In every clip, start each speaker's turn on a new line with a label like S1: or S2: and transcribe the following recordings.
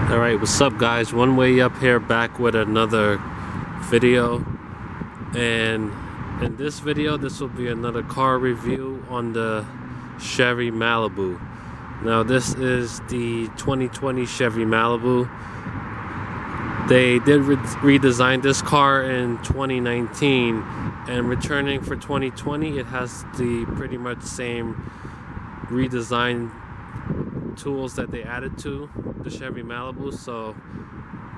S1: Alright, what's up guys? One Way up here, back with another video. And in this video, this will be another car review on the Chevy Malibu. Now this is the 2020 Chevy Malibu. They did redesign this car in 2019, and returning for 2020, it has the pretty much same redesign tools that they added to the Chevy Malibu. So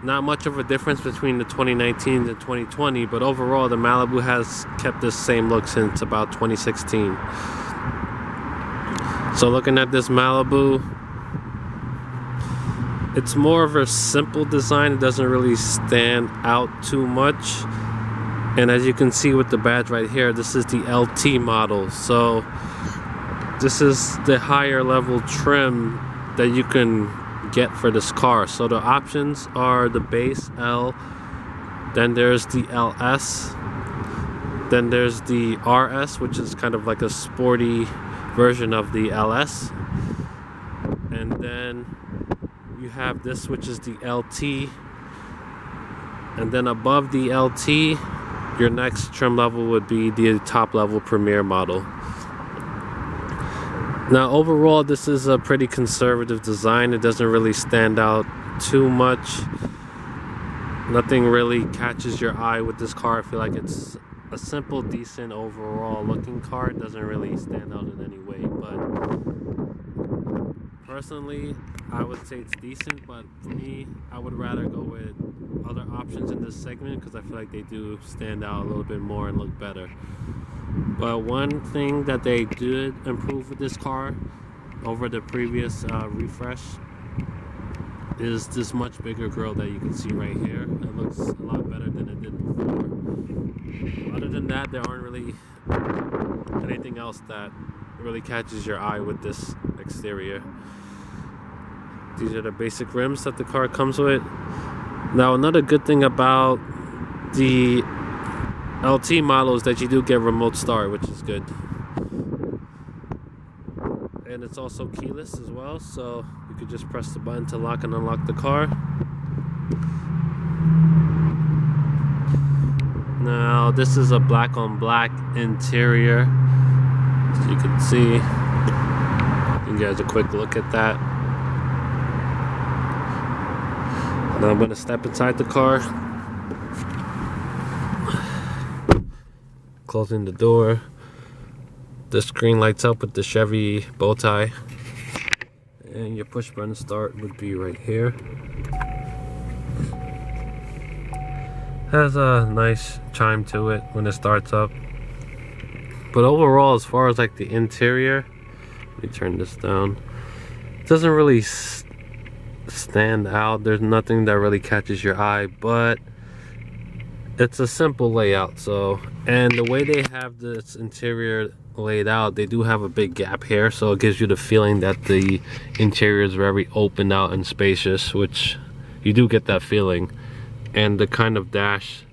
S1: not much of a difference between the 2019 and 2020, but overall the Malibu has kept this same look since about 2016. So looking at this Malibu, it's more of a simple design. It doesn't really stand out too much, and as you can see with the badge right here, this is the LT model. So this is the higher level trim that you can get for this car. So the options are the base L, then there's the LS, then there's the RS, which is kind of like a sporty version of the LS, and then you have this, which is the LT, and then above the LT, your next trim level would be the top level Premier model. Now overall, this is a pretty conservative design. It doesn't really stand out too much. Nothing really catches your eye with this car. I feel like it's a simple, decent overall looking car. It doesn't really stand out in any way, but personally I would say it's decent. But for me, I would rather go with other options in this segment because I feel like they do stand out a little bit more and look better. But one thing that they did improve with this car over the previous refresh is this much bigger grille that you can see right here. It looks a lot better than it did before. Other than that, there aren't really anything else that really catches your eye with this exterior. These are the basic rims that the car comes with. Now another good thing about the LT model is that you do get remote start, which is good, and it's also keyless as well, so you could just press the button to lock and unlock the car. Now this is a black on black interior, so you can see. You guys a quick look at that. Now I'm going to step inside the car, closing the door. The screen lights up with the Chevy bow tie, and your push button start would be right here. Has a nice chime to it when it starts up. But overall, as far as like the interior, let me turn this down, it doesn't really stand out. There's nothing that really catches your eye, but it's a simple layout. So, and the way they have this interior laid out, they do have a big gap here, so it gives you the feeling that the interior is very open out and spacious, which you do get that feeling. And the kind of dash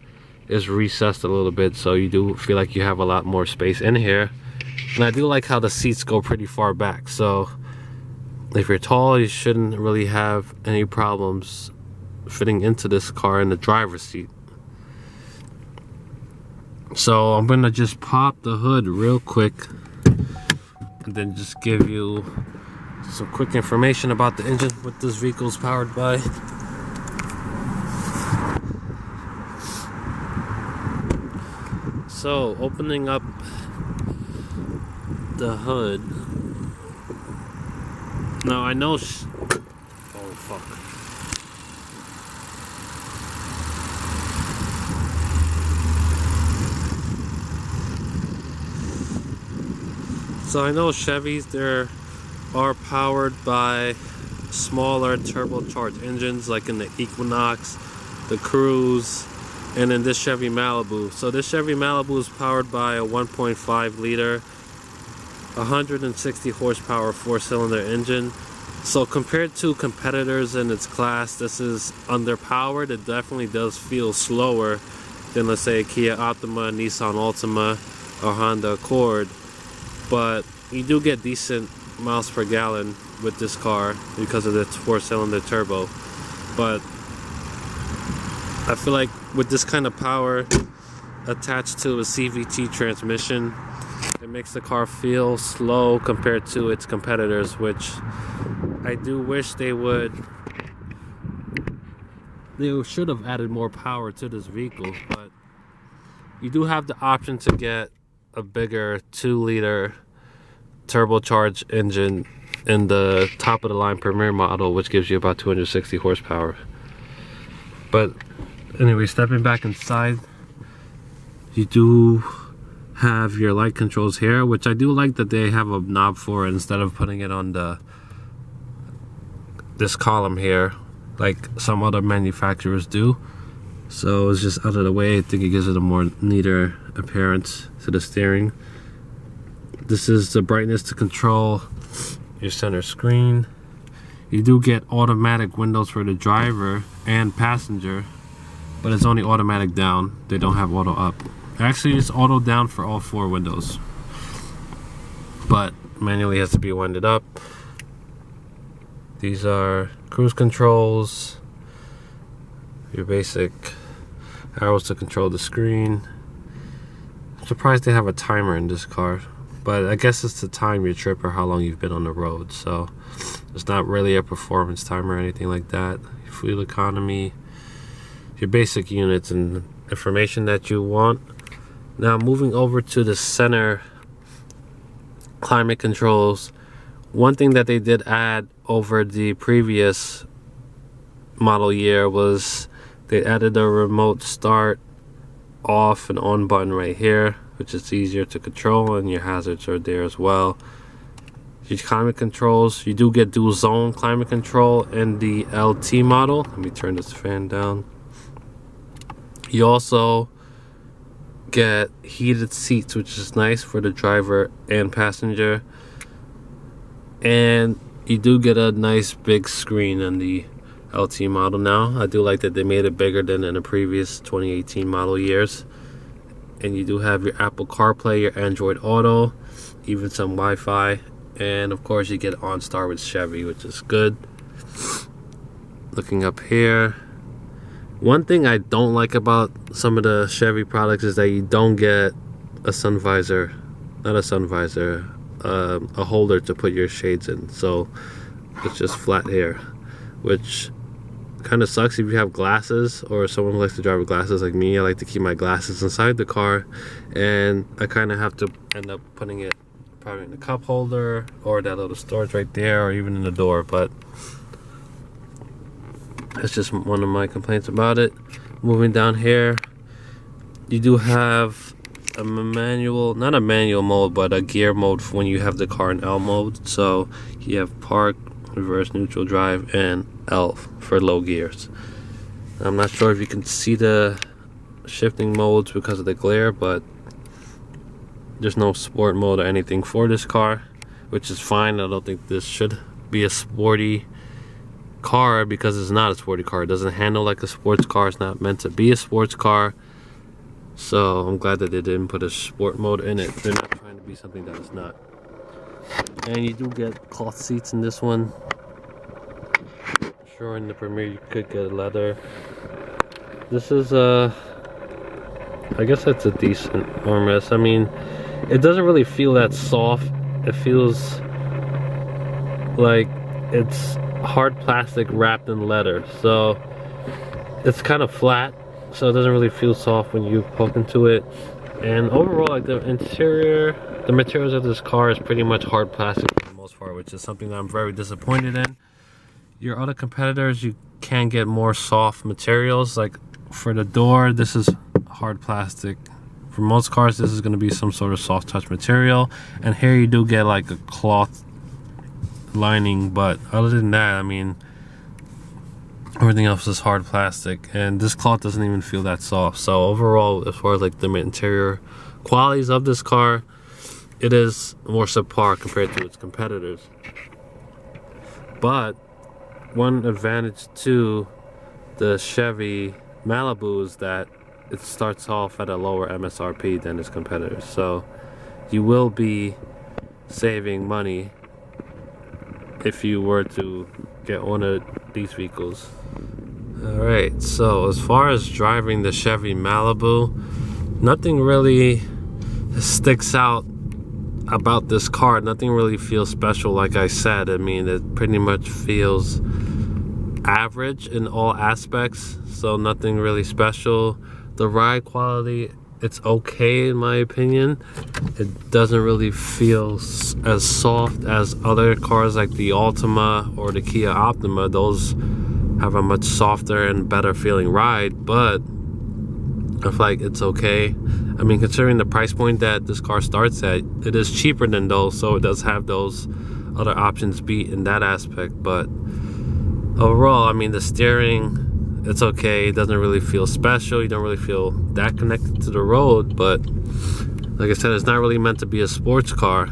S1: is recessed a little bit, so you do feel like you have a lot more space in here. And I do like how the seats go pretty far back, so if you're tall, you shouldn't really have any problems fitting into this car in the driver's seat. So I'm gonna just pop the hood real quick and then just give you some quick information about the engine, what this vehicle is powered by. So opening up the hood. Now I know oh fuck. So I know Chevys, they are powered by smaller turbocharged engines, like in the Equinox, the Cruise, and in this Chevy Malibu. So this Chevy Malibu is powered by a 1.5 liter, 160 horsepower 4-cylinder engine. So compared to competitors in its class, this is underpowered. It definitely does feel slower than, let's say, a Kia Optima, Nissan Altima, or Honda Accord. But you do get decent miles per gallon with this car because of its 4-cylinder turbo. but I feel like with this kind of power attached to a CVT transmission, it makes the car feel slow compared to its competitors, which I do wish they should have added more power to this vehicle. But you do have the option to get a bigger 2-liter turbocharged engine in the top of the line Premier model, which gives you about 260 horsepower. But anyway, stepping back inside, you do have your light controls here, which I do like that they have a knob for it instead of putting it on this column here like some other manufacturers do. So it's just out of the way. I think it gives it a more neater appearance to the steering. This is the brightness to control your center screen. You do get automatic windows for the driver and passenger, but it's only automatic down. They don't have auto up. Actually, it's auto down for all 4 windows, but manually has to be winded up. These are cruise controls, your basic arrows to control the screen. I'm surprised they have a timer in this car, but I guess it's to time your trip or how long you've been on the road, so it's not really a performance timer or anything like that. Fuel economy, your basic units and information that you want. Now moving over to the center climate controls, one thing that they did add over the previous model year was they added a remote start, off, and on button right here, which is easier to control, and your hazards are there as well. Your climate controls, you do get dual zone climate control in the LT model. Let me turn this fan down. You also get heated seats, which is nice for the driver and passenger, and you do get a nice big screen on the LT model now. I do like that they made it bigger than in the previous 2018 model years. And you do have your Apple CarPlay, your Android Auto, even some Wi-Fi, and of course you get OnStar with Chevy, which is good. Looking up here, one thing I don't like about some of the Chevy products is that you don't get a sun visor, not a sun visor, a holder to put your shades in. So it's just flat here, which kind of sucks if you have glasses or someone who likes to drive with glasses like me. I like to keep my glasses inside the car, and I kind of have to end up putting it probably in the cup holder or that little storage right there, or even in the door. But that's just one of my complaints about it. Moving down here, you do have a manual, not a manual mode, but a gear mode for when you have the car in L mode. So you have park, reverse, neutral, drive, and L for low gears. I'm not sure if you can see the shifting modes because of the glare, but there's no sport mode or anything for this car, which is fine. I don't think this should be a sporty car because it's not a sporty car. It doesn't handle like a sports car. It's not meant to be a sports car. So I'm glad that they didn't put a sport mode in it. They're not trying to be something that it's not. And you do get cloth seats in this one. Sure, in the Premier you could get leather. This is I guess it's a decent armrest. I mean, it doesn't really feel that soft. It feels like it's hard plastic wrapped in leather, so it's kind of flat, so it doesn't really feel soft when you poke into it. And overall, like the interior, the materials of this car is pretty much hard plastic for the most part, which is something that I'm very disappointed in. Your other competitors, you can get more soft materials. Like for the door, this is hard plastic. For most cars, this is going to be some sort of soft touch material, and here you do get like a cloth lining, but other than that, I mean, everything else is hard plastic, and this cloth doesn't even feel that soft. So overall, as far as like the interior qualities of this car, it is more subpar compared to its competitors. But one advantage to the Chevy Malibu is that it starts off at a lower MSRP than its competitors, so you will be saving money if you were to get one of these vehicles. Alright, so as far as driving the Chevy Malibu, nothing really sticks out about this car. Nothing really feels special, like I said. I mean, it pretty much feels average in all aspects, so nothing really special. The ride quality, it's okay in my opinion. It doesn't really feel as soft as other cars like the Altima or the Kia Optima. Those have a much softer and better feeling ride, but I feel like it's okay. I mean, considering the price point that this car starts at, it is cheaper than those, so it does have those other options beat in that aspect. But overall, I mean, the steering, it's okay. It doesn't really feel special. You don't really feel that connected to the road, but like I said, it's not really meant to be a sports car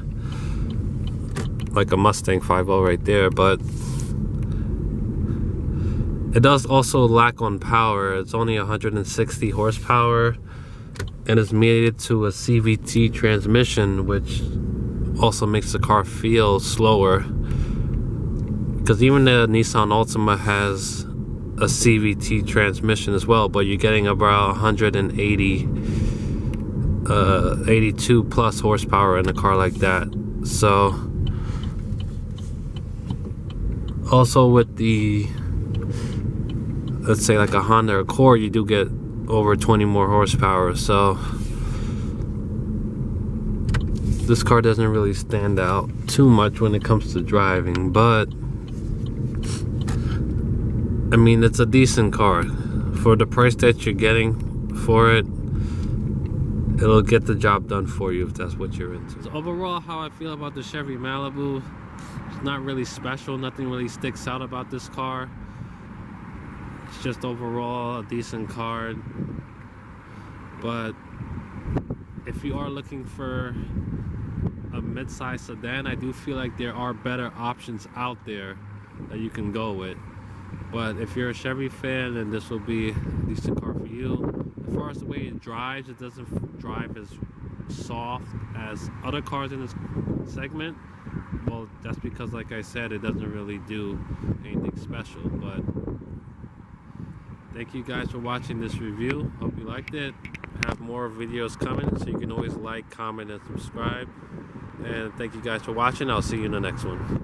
S1: like a Mustang 5.0 right there, but it does also lack on power. It's only 160 horsepower and is mated to a CVT transmission, which also makes the car feel slower, because even the Nissan Altima has a CVT transmission as well, but you're getting about 180 82 plus horsepower in a car like that. So also with the, let's say like a Honda Accord, you do get over 20 more horsepower. So this car doesn't really stand out too much when it comes to driving, but I mean, it's a decent car for the price that you're getting for it. It'll get the job done for you if that's what you're into. So overall, how I feel about the Chevy Malibu, it's not really special. Nothing really sticks out about this car. It's just overall a decent car. But if you are looking for a mid-size sedan, I do feel like there are better options out there that you can go with. But if you're a Chevy fan, then this will be a decent car for you. As far as the way it drives, it doesn't drive as soft as other cars in this segment. Well, that's because, like I said, it doesn't really do anything special. But thank you guys for watching this review. Hope you liked it. I have more videos coming, so you can always like, comment, and subscribe. And thank you guys for watching. I'll see you in the next one.